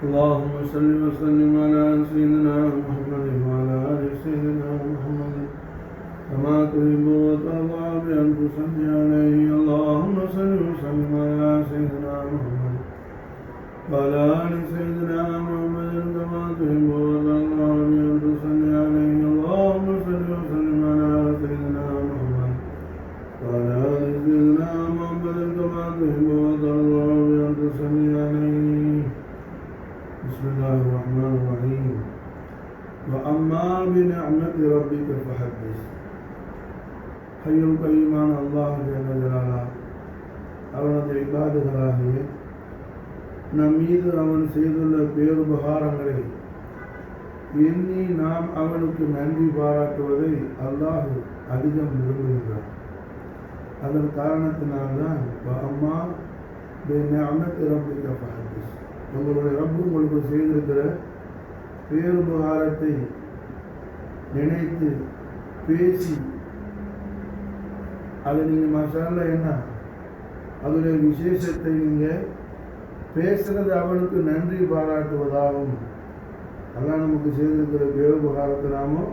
اللهم صل وسلم على سيدنا محمد وعلى آل سيدنا محمد كما تحب وترضى بأن تصلي عليه. اللهم صل وسلم على سيدنا محمد وعلى آل سيدنا محمد كما تحب وترضى بأن تصلي عليه. اللهم صل وسلم على سيدنا محمد وعلى آل سيدنا محمد كما تحب وترضى بأن تصلي عليه. بسم الله الرحمن الرحيم. وأما بنعمة ربك فحدث. ஹய்யுல் கய்யூமான அல்லாஹ் ஜல்ல ஜலாலா அவனது இபாதுகளாகிய நம் மீது அவன் செய்துள்ள பேருபகாரங்களை எண்ணி நாம் அவனுக்கு நன்றி பாராட்டுவதை அல்லாஹ் அதிகம் விரும்புகிறான். அதன் காரணத்தினால்தான் அம்மா பிநிஅமத்தி ரப்பிக ஃபஹத்திஸ், உங்களுடைய ரப்பு உங்களுக்கு செய்திருக்கிற பேருபகாரத்தை நினைத்து பேசி அதை நீங்கள் மசாலா என்ன அதனுடைய விசேஷத்தை நீங்கள் பேசுகிறது அவனுக்கு நன்றி பாராட்டுவதாகும். அதான் நமக்கு செய்திருக்கிற பேருபகாரத்தை நாம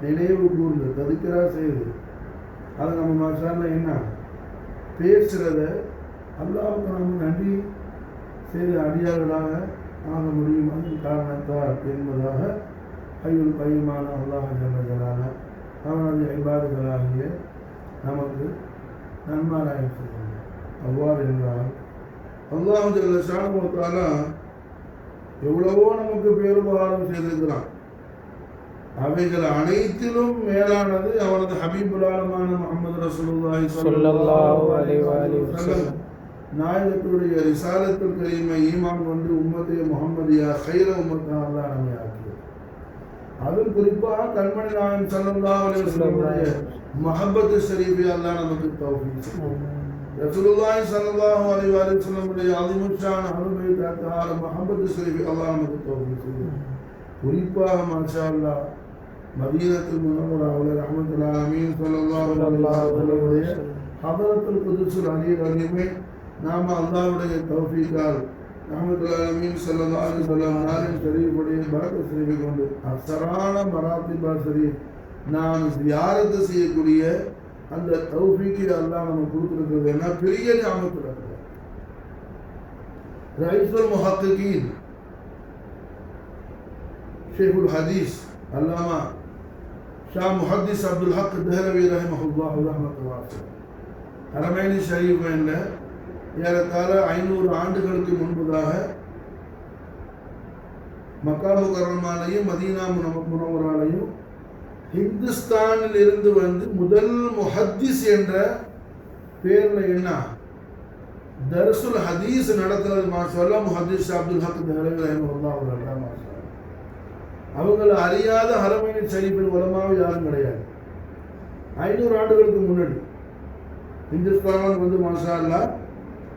நினைவு கூர்ந்து ததுக்கிறா செய்து அதை நம்ம மசாலா என்ன பேசுகிறத அல்லாஹ்வுக்கு நம்ம நன்றி செய்த அடியார்களாக ஆக முடியுமான காரணத்தால் என்பதாக ஹய்யுல் கய்யூமான அல்லாஹ் ஜல்ல ஜலாலா அவனது இபாதுகளாகிய நமக்கு நன்மாராயம் செய்கிறார். அவ்வாறு என்றால் அல்லாஹ் ஜல்ல ஷானஹு வ தஆலா எவ்வளவோ நமக்கு பேருபகாரம் செய்திருக்கிறான். அவைகள் அனைத்திலும் மேலானது அவனது ஹபீபுல் ஆலமான முஹம்மது ரசூலுல்லாஹி ஸல்லல்லாஹு அலைஹி வஸல்லம் நாயகத்துடைய ரிசாலத்துல் கரீமை ஈமான் கொண்டு உம்மத்தே முஹம்மதியா கைர உம்மத்தா அல்லாஹ் நம்மை ஆக்கியது. அதுவும் குறிப்பாக கண்மணி நாயகம் ஸல்லல்லாஹு அலைஹி வஸல்லமுடைய மஹப்பத்து ஷரீஃபை அல்லாஹ் நமக்கு தௌஃபீக் செய்தார். ரசூலுல்லாஹி ஸல்லல்லாஹு அலைஹி வஸல்லமுடைய அஸீமுஷான் அஹ்லுல் பைத் மஹப்பத்து ஷரீஃபை அல்லாஹ் நமக்கு தௌஃபீக் செய்தார். குறிப்பாக மாஷா அல்லாஹ் மதீனத்துல் முனவ்வராவுல ரஹ்மத்துல் ஆலமீன் ஸல்லல்லாஹு அலைஹி வஸல்லமுடைய ஹதரத்துல் குதுஸுல் அலீல் அலீமை நாம அல்லாஹ்வுடைய தௌஃபீக்கால் ரஹ்மத்துல் ஆலமீன் ஸல்லல்லாஹு அலைஹி வஸல்லம் நாரின் ஷரீஃபுடைய பரக்கத் ஷரீஃபை கொண்டு அக்ஸரான மராத்திபா ஷரீஃப் நாம் ஜியாரத் செய்யக்கூடிய அந்த தௌஃபீக்கை அல்லாஹ் நமக்கு கொடுத்திருக்கிறது. என்ன பெரிய நிஅமத் இருக்கிறது. ரئீஸுல் முஹக்கிகீன் ஷேகுல் ஹதீஸ் அல்லாமா ஷா முஹத்திஸ் அப்துல் ஹக் தெஹ்லவி ரஹிமஹுல்லாஹ் ரஹ்மத்துல்லாஹி ஹரமைனி ஷரீஃபைன்ல ஏறத்தாழ 500 ஆண்டுகளுக்கு முன்பதாக மக்கா முகர்ரமாலையும் மதீனா முனவ்வராலையும் ஹிந்துஸ்தானில் இருந்து வந்து முதல் முஹத்திஸ் என்ற பேர்ல என்ன தர்சுல் ஹதீஸ் நடத்துறது மாஷாஅல்லா முஹத்திஸ் அப்துல் ஹக் தெஹ்லவி ரஹிமஹுல்லாஹ் மாஷாஅல்லா. அவங்களை அறியாத ஹரமைனி ஷரீஃபின் உலமாவை யாரும் கிடையாது. 500 ஆண்டுகளுக்கு முன்னாடி ஹிந்துஸ்தான் வந்து மாஷா அல்லாஹ்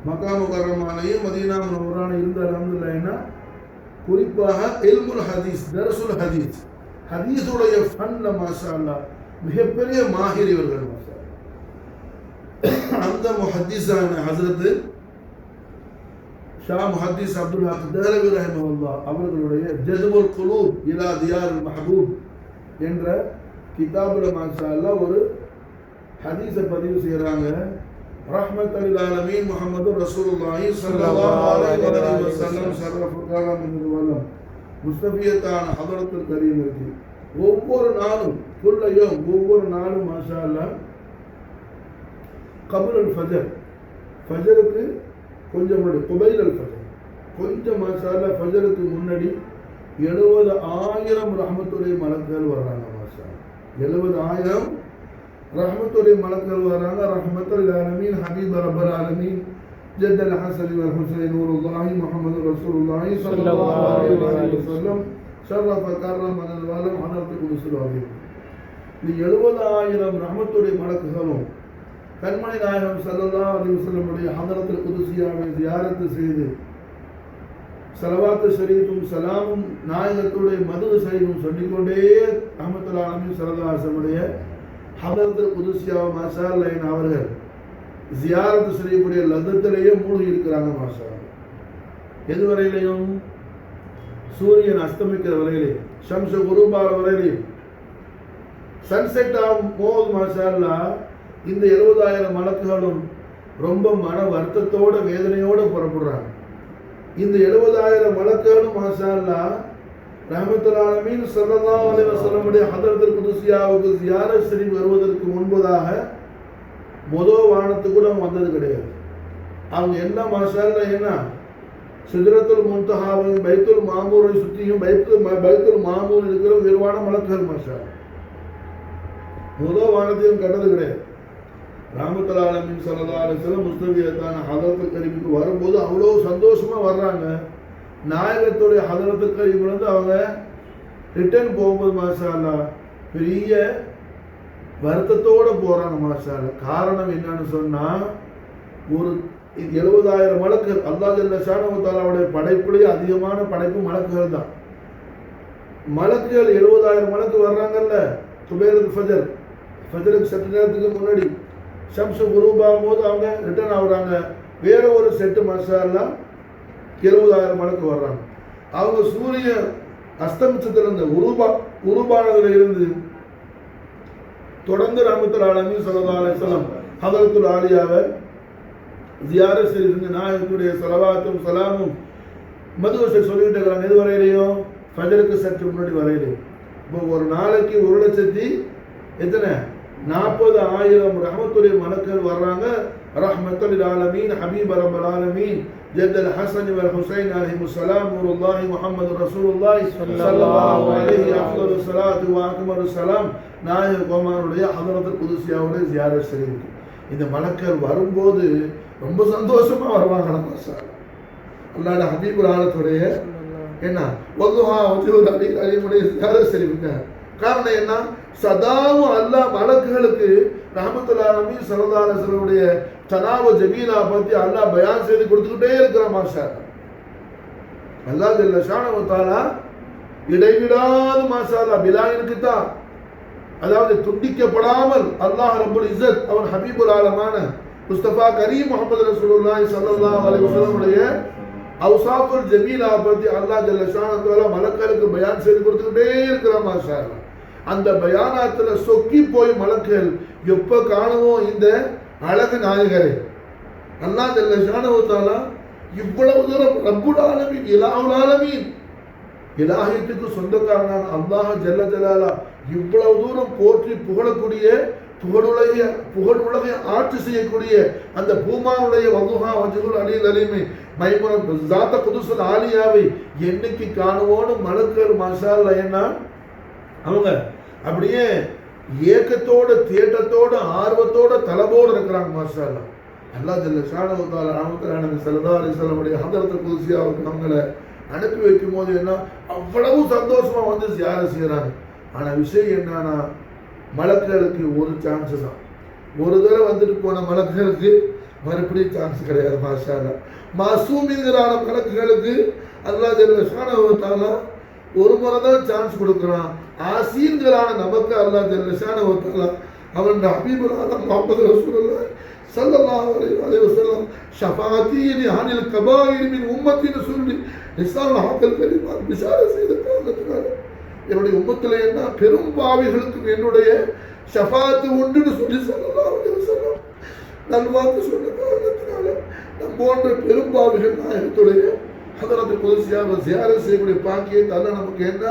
மக்கா முகர்ரமாலையும் மதீனா முனவ்வராலையும் இருந்த அல்ஹம்துலில்லாஹ்னா குறிப்பாக இல்முல் ஹதீஸ் தர்சுல் ஹதீஸ் ஹதீஸுடைய ஃபன்ல மாஷா அல்லாஹ் மிகப்பெரிய மாஹிர் இவர்கள். மாஷா அந்த முஹத்திஸான ஹஸரத் ஷா முஹத்திஸ் அப்துல் ஹக் தெஹ்லவி ரஹிமஹுல்லாஹ் அவர்களுடைய ஜதுபுல் குலூப் இலா தியாருல் மஹபூப் என்ற கிதாபுல மாஷா அல்லாஹ் ஒரு ஹதீஸை பதிவு செய்கிறாங்க. ரஹ்மத்துல் ஆலமீன் முஹம்மது ரசூலுல்லாஹி ஸல்லல்லாஹு அலைஹி வஸல்லம் ஷரஃபுல் மினல் வலம் முஸ்தபியத்தான ஹதரத்துல் கரீம் இருக்கு. ஒவ்வொரு நாளும் குல்லையும் ஒவ்வொரு நாளும் மாஷா அல்லாஹ் கபுல் ஃபஜர் ஃபஜருக்கு கொஞ்சம் முன்னாடி குபைல் அல் ஃபஜர் கொஞ்சம் மாஷா அல்லாஹ் ஃபஜருக்கு முன்னாடி 70,000 ரஹ்மத்துடைய மலக்குகள் வர்றாங்க. மாஷா 70,000 ரஹ்மத்துடைய மலக்குகள் வர்றாங்க. ரஹ்மத்துல் ஆலமீன் ஹபீப் ரப்பல் ஆலமீன் ஜத்தல் ஹஸன் வல் ஹுசைன் நூருல்லாஹி முஹம்மது ரசூலுல்லாஹி ஸல்லல்லாஹு அலைஹி வஸல்லம் ஷரஃப கர்ரம மினல் வலம் ஹதரத்துல் குதுஸுல் அலீம். இந்த 70,000 ரஹ்மத்துடைய மலக்குகளும் கண்மணி நாயகம் ஸல்லல்லாஹு அலைஹி வஸல்லமுடைய ஹதரத்துல் குதுஸியாவை ஜியாரத் செய்து ஸலவாத்து ஷரீஃபும் சலாமும் நாயகத்துடைய மதுஹ் ஷரீஃபும் சொல்லிக்கொண்டே ரஹ்மத்துல் ஆலமீன் ஸல்லல்லாஹு அலைஹி வஸல்லமுடைய ஹதரத்துல் குதுஸியாவை மாஷா அல்லாஹ் அவர்கள் ஜியாரத் ஷரீஃபுடைய லத்தத்திலேயே மூழ்கி இருக்கிறாங்க. மாஷா எது வரையிலையும்? சூரியன் அஸ்தமிக்கிற வரையிலே, ஷம்ச குருபார வரையிலையும். சன்செட் ஆகும் போது மாஷா அல்லாஹ் இந்த 70,000 மலக்குகளும் ரொம்ப மன வருத்தத்தோட வேதனையோட புறப்படுறாங்க. இந்த 70,000 மலக்குகளும் மாஷா அல்லாஹ் ரஹ்மத்துல் ஆலமீன் ஸல்லல்லாஹு அலைஹி வஸல்லமுடைய ஹதரத்துல் குதுஸியாவுக்கு ஜியாரத் ஷரீஃப் வருவதற்கு முன்பதாக முதல் வானத்துக்குள்ள வந்தது கிடையாது. அவங்க எல்லாம் மாஷா அல்லாஹ் என்ன சிதறத்துல் முன்தஹாவையும் பைத்துல் மாமூரை சுற்றியும் பைத்துல் மாமூர் இருக்கிற உயர்வான மலக்குகள் மாஷா முதல் வானத்தையும் கண்டது கிடையாது. ரஹ்மத்துல் ஆலமீன் ஸல்லல்லாஹு அலைஹி வஸல்லம் முஸ்தபியத்தான ஹதரத்துல் கரீமுக்கு வரும்போது அவ்வளோ சந்தோஷமா வர்றாங்க. நாயகத்துடைய ஹதரத்துல் கரீம் வந்து அவங்க ரிட்டர்ன் போகும்போது மாஷா அல்லாஹ் பெரிய வருத்தத்தோடு போகிறாங்க மாஷா அல்லாஹ். காரணம் என்னன்னு சொன்னால், ஒரு 70,000 மலக்குகள் அல்லாஹ் ஜல்ல ஷானஹு தஆலாவுடைய படைப்புலேயே அதிகமான படைப்பு மலக்குகள் தான். மலக்குகள் 70,000 மலக்கு வர்றாங்கல்ல. குபைலத்துல் ஃபஜருக்கு சற்று நேரத்துக்கு முன்னாடி ஷம்சு குரூபாகும் போது அவங்க ரிட்டர்ன் ஆகுறாங்க. வேற ஒரு செட்டு மாஷா அல்லாஹ் 70,000 மலக்கு வர்றாங்க. அவங்க சூரியன் அஸ்தமிச்சதுலேருந்து உருபானதுல இருந்து தொடர்ந்து ரஹ்மத்துல் ஆலமீன் ஸல்லல்லாஹு அலைஹி வஸல்லம் ஹதரத்துல் ஆலியாவை ஜியாரத் செய்து நாயகத்துடைய ஸலவாத்தும் ஸலாமும் மதுவசை சொல்லிட்டு இருக்கிறாங்க. எது வரையிலையும்? ஃபஜருக்கு சற்று முன்னாடி வரையிலையும். இப்போ ஒரு நாளைக்கு 1,00,000 எத்தனை 40,000 ரஹ்மத்துடைய மலக்குகள் வர்றாங்க. ரஹ்மத்துல் ஆலமீன் ஹபீப் ரப்பல் ஆலமீன் ஜத்தல் ஹஸன் வல் ஹுசைன் அலைஹிமுஸ் ஸலாம் நூருல்லாஹி முஹம்மது ரசூலுல்லாஹி ஸல்லல்லாஹு அலைஹி அஃதலு ஸலாத்து வ அக்மலு ஸலாம் நாயக கோமானுடைய ஹதரத்துல் குதுஸியாவுடைய ஜியாரத் ஷரீஃப். இந்த மலக்குகள் வரும்போது ரொம்ப சந்தோஷமா வருவாங்க. மாஷா அல்லாஹ் ஹபீபுல் ஆலத்துடைய என்ன வதுஹா வஜ்ஹுல் அலீமுடைய ஜியாரத் ஷரீஃப்ங்க. காரணம் என்ன? சதாவும் அல்லாஹ் மலக்குகளுக்கு ரஹ்மத்துல் ஆலமீன் ஸல்லல்லாஹு அலைஹி வஸல்லுடைய தனாவ ஜமீலா பத்தி அல்லாஹ் பயான் செய்து கொடுத்துக்கிட்டே இருக்கிறான். மாஷா அல்லாஹ் ஜல்ல ஷானஹு தஆலா இடைவிடாது மாஷா அல்லாஹ் பிலாயினுக்கு தான், அதாவது துண்டிக்கப்படாமல் அல்லாஹ் ரப்புல் இஸ்ஸத் அவன் ஹபீபுல் ஆலமான முஸ்தபா கரீம் முஹம்மது ரசூலுல்லாஹி ஸல்லல்லாஹு அலைஹி வஸல்லமுடைய அவுசாஃபுல் ஜமீலா பத்தி அல்லாஹ் ஜல்ல ஷானஹு தஆலா மலக்குகளுக்கு பயான் செய்து கொடுத்துக்கிட்டே இருக்கிறான். மாஷா அல்லாஹ் அந்த பயானாத்துல சொக்கி போய் மலக்குகள் எப்ப காணுவோம் இந்த அழகு நாயகரை. அல்லாஹ் ஜல்ல ஷானஹு தஆலா இவ்வளவு தூரம் ரப்புல் ஆலமீன் இலாஹுல் ஆலமீன் இலாஹியத்துக்கு சொந்தக்காரனான அல்லாஹ் ஜல்ல ஜலாலா இவ்வளவு தூரம் போற்றி புகழக்கூடிய புகழுலகை ஆட்சி செய்யக்கூடிய அந்த பூமானுடைய வதுஹா வஜ்ஹுல் அலீல் அலீமை மைமுன ஜாத குதுஸுல் ஆலியாவை என்னைக்கு காணுவோன்னு மலக்குகள் மாஷா அல்லாஹ் என்ன அவங்க அப்படியே ஏக்கத்தோட தேட்டத்தோட ஆர்வத்தோட தலபோடு இருக்கிறாங்க. மாஷா அல்லாஹ் அல்லாஹ் ஜல்ல ஷானஹு தஆலா ரஹ்மத்துல்லாஹி ஸல்லல்லாஹு அலைஹி வஸல்லம் ஹதரத்துல் குதுஸியாவுக்கு அவங்களை அனுப்பி வைக்கும் போது என்ன அவ்வளவு சந்தோஷமா வந்து ஜியாரத் செய்யறாங்க. ஆனா விஷயம் என்னன்னா, மலக்குகளுக்கு ஒரு சான்ஸ் தான். ஒரு தடவை வந்துட்டு போன மலக்குகளுக்கு மறுபடியும் சான்ஸ் கிடையாது. மாஷா அல்லாஹ் மாசூமீன்களான மலக்குகளுக்கு அல்லாஹ் ஜல்ல ஷானஹு தஆலா ஒரு முறை தான் சான்ஸ் கொடுக்குறான். ஆசீன்களான நமக்கு அல்லாஹ் ஜல்ல ஷானஹு தஆலா அவன் ஹபீபுல் ஆலம் முஹம்மது ரசூலுல்லாஹி ஸல்லல்லாஹு அலைஹி வஸல்லம் ஷஃபாஅத்தீனி அனில் கபாயிர் மின் உம்மத்தின் சொல்லி நிசால் ஹாக்கல் கரீமா பிஷாரத் செய்த காரணத்தினால என்னுடைய உம்மத்தில் என்ன பெரும் பாவிகளுக்கும் என்னுடைய ஷஃபாஅத்து உண்டுன்னு சொல்லி ஸல்லல்லாஹு அலைஹி வஸல்லம் நல்வாக்கு சொன்ன காரணத்தினால நம் போன்ற பெரும் பாவிகள் நாயகத்துடைய ஹதரத்துல் குதுஸியாவை ஜியாரத் செய்யக்கூடிய பாக்கியத்தை அல்லாஹ் நமக்கு என்ன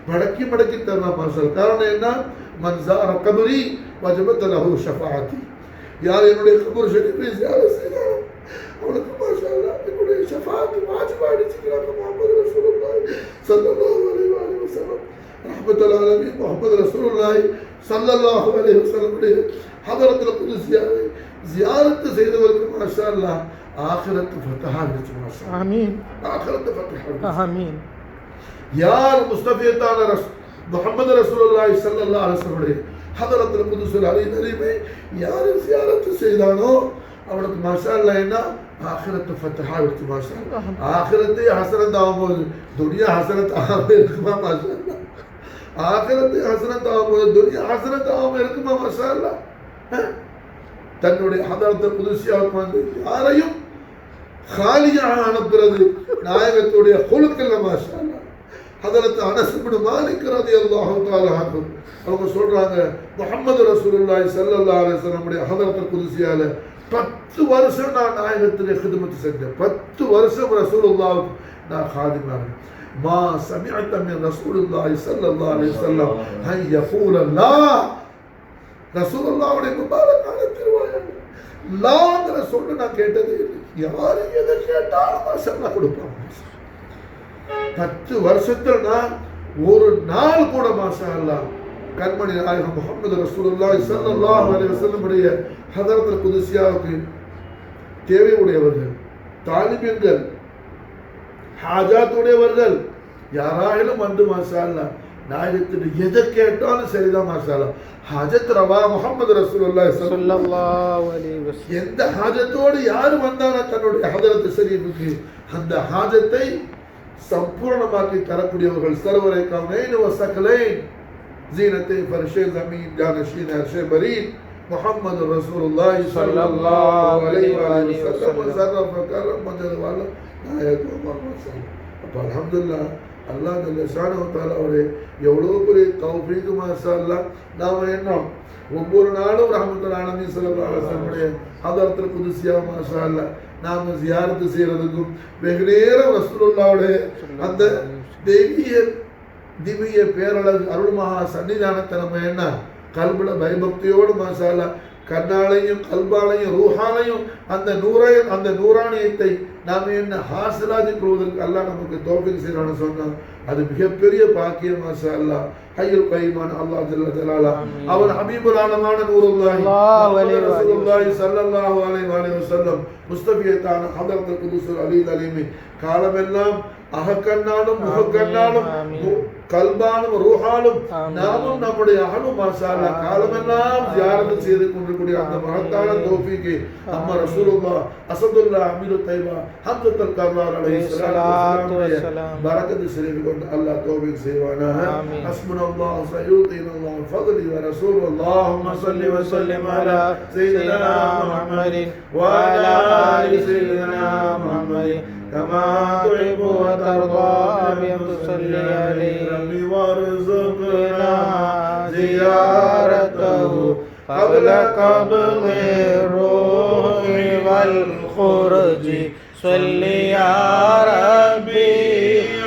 மடக்கி தரலாம். மாஷா காரணம் என்ன? மன் ஸார கபரி வஜபத் லஹு ஷஃபாஅத்தி. யார் என்னுடைய கபர் ஷரீஃபை ஜியாரத் செய்தாரோ அவனுக்கு மாஷா அல்லாஹ் என்னுடைய ஷஃபாஅத் வாஜிபாடிச்சுக்கிறாங்க. முஹம்மது ரசூலுல்லாஹி ஸல்லல்லாஹு அலைஹி வஸல்லம் ரஹ்மத்துல் ஆலமீன் முஹம்மது ரசூலுல்லாஹி ஸல்லல்லாஹு அலைஹி வஸல்லம் ஹதரத்துல் குதுஸியாவை ஜியாரத் செய்தவருக்கு மாஷா அல்லாஹ் ஆகிரத்து ஃபத்ஹா கிடைச்சு. மாஷா ஆமீன். ஆகிரத்து ஃபத்ஹா ஆமீன். யார் முஸ்தபியத்தான முஹம்மது ரசூலுல்லாஹி ஸல்லல்லாஹு அலைஹி வஸல்லம் ஹதரத்துல் குதுஸுல் அலீமை யார் ஜியாரத் செய்தானோ அவனுக்கு மாஷா அல்லாஹ் என்ன ஆகிரத்து ஃபத்ஹா கிடைச்சு. மாஷா ஆகிரத்தை ஹஸரத் ஆகும்போது துனியா ஹஸரத் ஆகாம இருக்குமா? மாஷா அல்லாஹ் ஆகிரத்தை ஹஸரத் ஆகும்போது துனியா ஹஸரத் ஆகாம இருக்குமா? மாஷா அல்லாஹ் தன்னுடைய ஹதரத்துல் குதுஸியாவுக்கு வந்து யாரையும் காலியாக அனுப்புறது நாயகத்துடைய குழுக்கல்ல மாஷா அல்லாஹ். ஹதரத் அனஸ் இப்னு மாலிக் ரலியல்லாஹு தஆலா அன்ஹு அவங்க சொல்றாங்க, முஹம்மது ரசூலுல்லாஹி ஸல்லல்லாஹு அலைஹி வஸல்லம் ஹதரத்துல் குதுஸியால 10 வருஷம் நான் நாயகத்துடைய ஹிதமத் செஞ்சேன். 10 வருஷம் ரசூலுல்லாஹ்வுக்கு நான் காதிமாக. மா சமிஅத மின் ரசூலுல்லாஹி ஸல்லல்லாஹு அலைஹி வஸல்லம் ஹை யகூல லா. ரசூலுல்லாஹ்வுடைய முபாரக்கான திருவாயால் லாங்கிற சொல்ல நான் கேட்டது இல்லை. யாரு எதை கேட்டாலும் மாஷா கொடுப்பாங்க. 10 வருஷத்தில் நான் ஒரு நாள் கூட மாஷா அல்லாஹ் கண்மணி நாயகம் முஹம்மது ரசூலுல்லாஹி ஸல்லல்லாஹு அலைஹி வஸல்லம் உடைய ஹதரத்துல் குதுஸியாவுக்கு தேவையுடையவர்கள், தாலிபீன்கள், ஹாஜாத் உடையவர்கள் யாராயிலும் வந்து மாஷா அல்லாஹ் நாயகத்தின் எதை கேட்டாலும் சரிதான் மாஷா அல்லாஹ். ஹாஜத் ரவா முஹம்மது ரசூலுல்லாஹி ஸல்லல்லாஹு அலைஹி வஸல்லம் எந்த ஹாஜத்தோடு யார் வந்தானோ தன்னுடைய ஹதரத் ஷரீஃபுக்கு அந்த ஹாஜத்தை சம்பூர்ணமாக்கி தரக்கூடியவர்கள். சர்வரை கௌனைன் வ ஸகலைன் ஜீனத்தை ஃபர்ஷே ஸமீன் ஜானஷீன் அர்ஷே பரீன் முஹம்மது ரசூலுல்லாஹி ஸல்லல்லாஹு அலைஹி வஸல்லம் சர்வ கரம் மஜல் வால நாயக முஹம்மது. அப்ப அல்ஹம்துலில்லாஹ் அல்லாஹ் ஜல்ல ஷானஹு தஆலா அவரே எவ்வளோ பெரிய தௌஃபீக் மாஷா அல்லாஹ். நாம என்ன ஒவ்வொரு நாளும் ரஹ்மத்துல் ஆலமீன் ஸல்லல்லாஹு அலைஹி வஸல்லம் ஹதரத்துல் குதுஸியா மாஷா அல்லாஹ் நாம ஜியாரத்து செய்யறதுக்கும் வெகு நேரம் ரசூலுல்லாஹ்வுடைய அந்த தெய்வீக திவ்ய பேரழகு அருள்மகா சன்னிதானத்தை நம்ம என்ன கல்புல பயபக்தியோடு மாஷா அல்லாஹ் கண்ணாலையும் கல்பாலையும் ரூஹாலையும் அந்த நூறானியத்தை நாம் என்ன ஹாசிலாதி கொள்வதற்கு அல்லாஹ் நமக்கு தௌஃபீக் செய்யறான்னு சொன்னோம். அது மிகப்பெரிய பாக்கியம் மாஷா அல்லாஹ். ஹய்யுல் கய்யூமான அல்லாஹ் ஜல்ல ஜலாலா அவர் ஹபீபுல் ஆலமான நூருல்லாஹி ரசூலுல்லாஹி ஸல்லல்லாஹு அலைஹி வஸல்லம் முஸ்தபியத்தான ஹதரத்துல் குதுஸுல் அலீல் அலீமி காலமெல்லாம் அகக்கண்ணாலும் முகக்கண்ணாலும் கல்பாலும் ரூஹாலும் நாமும் நம்முடைய அகலும் மாஷா அல்லாஹ் காலமெல்லாம் ஜியாரத் செய்து கொண்டிருக்கூடிய அந்த மகத்தான தௌஃபீக்கை அம்மா ரசூலுல்லாஹ் அஸதுல்லாஹ் அமீரு தைபா ஹம்துல் கர்ரார் அலைஹிஸ்ஸலாத்து வஸ்ஸலாம் பரக்கத்து ஷரீஃப் கொண்டு அல்லாஹ் தௌஃபீக் செய்வானாக. ஹஸ்புனல்லாஹு ஸயயூதீனல்லாஹு ஃபضلி வ ரசூலுல்லாஹ் அல்லாஹும்ம ஸல்லி வ ஸல்லிம் அலா ஸய்யிதினா முஹம்மதின் வ அலா ஆலி ஸய்யிதினா முஹம்மதின் كما تحب وترضى بأن تصلي عليه ربي وارزقنا زيارته قبل قبض الروح والخروج صل يا ربي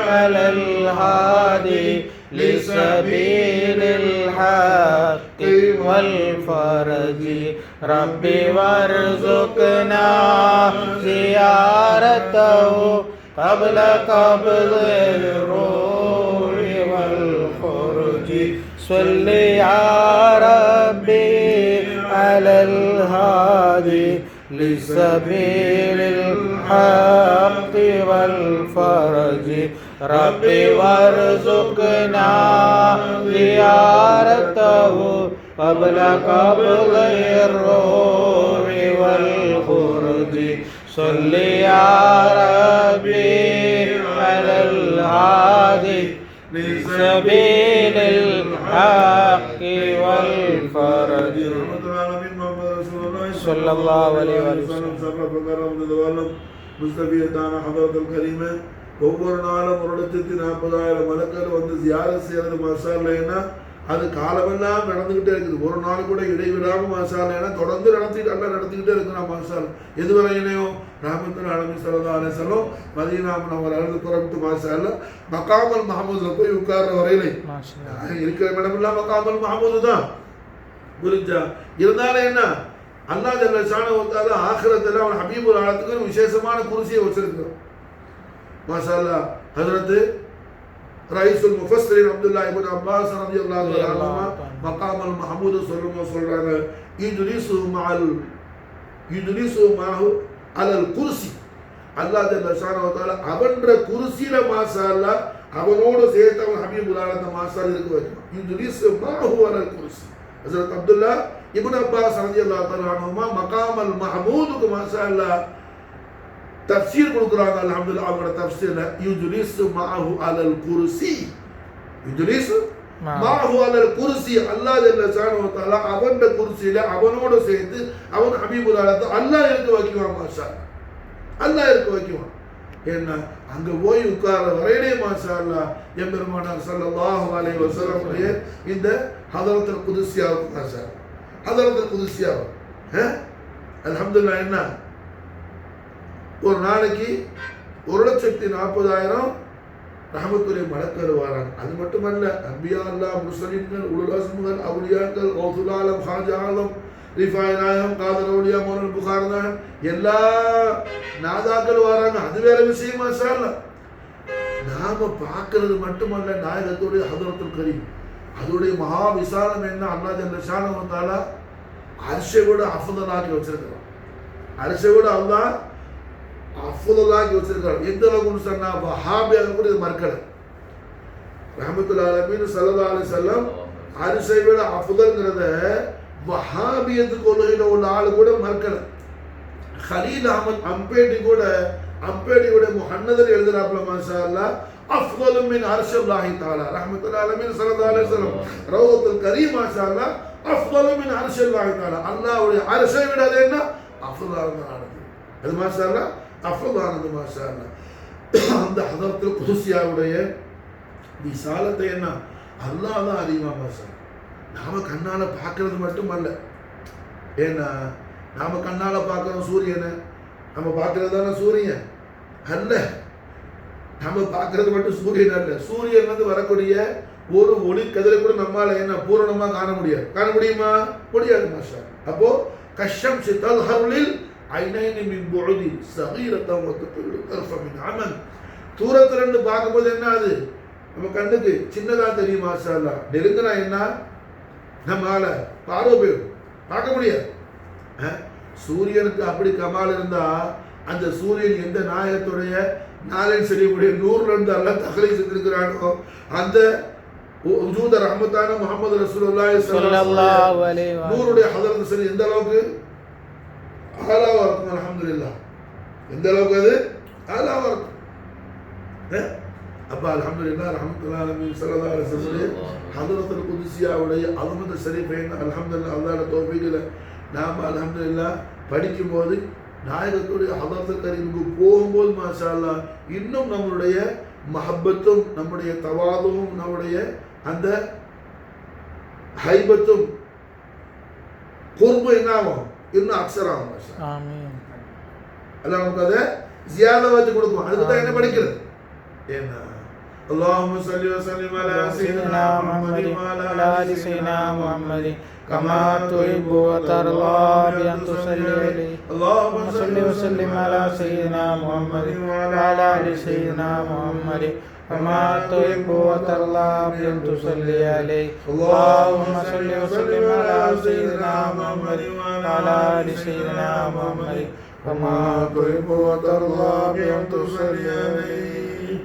على الهادي لسبيل الحق والفرج ربي وارزقنا زيارته قبل قبض الروح والخروج صل يا ربي على الهادي لسبيل الحق والفرج ربي وارزقنا زيارته قبل قبض الروح والخروج صل يا ربي على الهادي لسبيل الحق والفرج صلى الله عليه وسلم முஸ்தபியத்தான ஹதரத்துல் கரீமே ஒவ்வொரு நாளும் 1,40,000 மலக்கள் வந்து ஜியாரத் செய்யறது மாஷா அல்லாஹ்னா அது காலமெல்லாம் நடந்துகிட்டே இருக்குது. ஒரு நாள் கூட இடைவிடாமல் மாஷா அல்லாஹ் தொடர்ந்து நடத்திக்கிட்டே இருக்கிறான் மாஷா அல்லாஹ். எதுவரையிலையும் ரஹ்மத்துல் ஆலமீன் ஸல்லல்லாஹு அலைஹி வஸல்லம் மதீனா முனவ்வரால புறப்பட்டு மாஷா அல்லாஹ் மகாமல் மஹமூதுல போய் உட்கார்ற வரையிலே இருக்கிற இடமெல்லாம் மகாமல் மஹமூது தான் புரிஞ்சா. இருந்தாலும் என்ன அல்லாஹ் ஜல்ல ஷானஹு வ தஆலா ஆখিরাத்துல அவன் ஹபீபுல் ஆலத்துக்கு விசேஷமான குர்சியை வச்சிருக்கான் மாஷா அல்லாஹ். ஹஜ்ரத் ரயீசுல் முஃபஸ்ஸிரின் அப்துல்லாஹ் இப்னு அப்பாஸ் ரலியல்லாஹு தஆலா மகாமல் மஹமூது சொல்றாங்க யுஜ்லிசு மஅஹு அலல் குர்சி. அல்லாஹ் ஜல்ல ஷானஹு வ தஆலா அவன்ற குர்சியில மாஷா அல்லாஹ் அவனோடு சேர்த்து அவன் ஹபீபுல் ஆலத்த மாஷா அல்லாஹ் இருக்க வைக்கணும். யுஜ்லிசு மஅஹு அலல் குர்சி. ஹஜ்ரத் அப்துல்லாஹ் இப்னு அப்பாஸ் ரலியல்லாஹு தஆலா அன்ஹுமா மகாமல் மஹமூதுக்கு மாஷா அல்லாஹ் தஃப்சீர் கொடுக்குறாங்க. அல்ஹம்துலில்லாஹ் அவங்களோட தஃப்சீர்ல யுஜ்லிசு மஅஹு அலல் குர்சி, யுஜ்லிசு மஅஹு அலல் குர்சி. அல்லாஹ் ஜல்ல ஷானஹு வ தஆலா அவனோட குர்சியில அவனோடு சேர்த்து அவன் ஹபீபுல் ஆலத்தை அல்லாஹ் இருக்க வைக்குவான் மாஷா. அல்லாஹ் இருக்க வைக்குவான். என்ன அங்க போய் உட்கார வரையிலே மாஷா அல்லாஹ் எம்பெருமானார் ஸல்லல்லாஹு அலைஹி வஸல்லம் இந்த ஹதரத்துல் குதுஸியாவுக்கு மாஷா ஹதரத்துல் குதுஸியா அல்ஹம்துலில்லாஹ் என்ன ஒரு நாளைக்கு 1,40,000 ரஹமத்துடைய மலக்கள் வராங்க. அது மட்டுமல்ல, அன்பியா அல்லாஹ், முர்சலீன்கள், உலுல் அஸ்முகள், அவுலியாக்கள், கௌசுல் ஆலம், ஹாஜா ஆலம், ரிஃபாய் நாயகம், காதர் அவுலியா, மௌலல் புகார் நாயகம், எல்லா நாதாக்கள் வராங்க. அது வேற விஷயம் மாஷா அல்லாஹ். நாம பார்க்கறது மட்டுமல்ல, நாயகத்துடைய ஹதரத்துல் கரீம் அதோடைய மகா விசாலம் என்ன, அல்லாஹ் ஜல்ல ஷானஹு வ தஆலா அர்ஷை விட அஃதலாக்கி வச்சிருக்கிறான். அர்ஷை விட அல்லாஹ் அஃதலாக்கி வச்சிருக்கிறான். எந்த அளவுக்கு சொன்னா வஹாபியாக கூட இது மறுக்கல. ரஹ்மத்துல் ஆலமீன் ஸல்லல்லாஹு அலைஹி வஸல்லம் அர்ஷை விட அஃதல்ங்கிறத வஹாபியத்து கொள்கையில உள்ள ஆளு கூட மறுக்கல. கலீல் அஹ்மத் அம்பேடியோட முஹன்னதில் எழுதுறாப்ல மாஷா அல்லாஹ், அஃதலு மின் அர்ஷில்லாஹி தஆலா ரஹ்மத்துல் ஆலமீன் ஸல்லல்லாஹு அலைஹி வஸல்லம் ரௌதத்துல் கரீம் மாஷா அல்லாஹ், அஃதலு மின் அர்ஷில்லாஹி தஆலா அல்லாஹ்வுடைய அர்ஷை விட அது என்ன அஃதலானது. அது மாஷா அல்லாஹ் அஃதலானது மாஷா அல்லாஹ். அந்த ஹதரத்துல் குதுஸியாவுடைய விசாலத்தை என்ன அல்லாஹ் தான் அறிவா மாஷா. நாம கண்ணால பார்க்கறது மட்டுமல்ல, ஏன்னா நாம கண்ணால பார்க்கிறோம் சூரியனை, நம்ம பார்க்கறது தானே சூரியன் அல்ல. நம்ம பார்க்கறது மட்டும் சூரியன் அல்ல, சூரியன் வந்து வரக்கூடிய ஒரு ஒளி கதிரை கூட நம்மால என்ன பூரணமா காண முடியாது. காண முடியுமா? முடியாது மாஷா. அப்போ கஷ்யம் சித்தல் ஹர்லில் ஐனைனி மின் புஉதி ஸகீரத்தன் வ துக்ல்லு தர்ஃப மின் அமல். தூரத்துல இருந்து பார்க்கும்போது என்ன அது நம்ம கண்ணுக்கு சின்னதா தெரியும் மாஷா அல்லாஹ். நெருங்கினா என்ன நம்மால பார்வை போயிடும், பார்க்க முடியாது. சூரியனுக்கு அப்படி கமால் இருந்தா அந்த சூரியன் எந்த நாயகத்துடைய நாளின் செடியுடைய 100ல இருந்து அல்லாஹ் தகலை செஞ்சிருக்கிறானோ அந்த உஜூத ரஹ்மத்தான முஹம்மது ரசூலுல்லாஹி ஸல்லல்லாஹு அலைஹி வஸல்லம் நூருடைய ஹதரத் சரி எந்த அளவுக்கு ஆலாவா இருக்கும். அல்ஹம்துலில்லாஹ், எந்த அளவுக்கு அது ஆலாவா இருக்கும். அப்ப அல்ஹம்துலில்லாஹ் ரஹ்மத்துல்லாஹி அலைஹி ஸல்லல்லாஹு அலைஹி வஸல்லம் ஹதரத்துல் குதுஸியாவுடைய அஸமத் ஷரீஃபை அல்ஹம்துலில்லாஹ் அல்லாஹ்வுடைய தௌஃபீக்ல நாம அல்ஹம்துலில்லாஹ் படிக்கும்போது நாயகத்துடைய ஹதரத்துல் கரீமுக்கு போகும்போது மாஷா அல்லாஹ் இன்னும் நம்மளுடைய மஹப்பத்தும் நம்முடைய தவாதுவும் நம்முடைய அந்த ஹைபத்தும் குர்பு என்ன ஆகும், இன்னும் அக்ஸராகும் மாஷா. ஆமீன். அல்லாஹ் நமக்கு அதை ஜியாதா வச்சு கொடுக்கும். அதுக்கு தான் என்ன படிக்கிறது என்ன اللهم صل وسلم على سيدنا محمد وعلى ال سيدنا محمد كما تحب وترضى بأن تصلي عليه. اللهم صل وسلم على سيدنا محمد وعلى ال سيدنا محمد كما تحب وترضى بأن تصلي عليه. اللهم صل وسلم على سيدنا محمد وعلى ال سيدنا محمد كما تحب وترضى بأن تصلي عليه.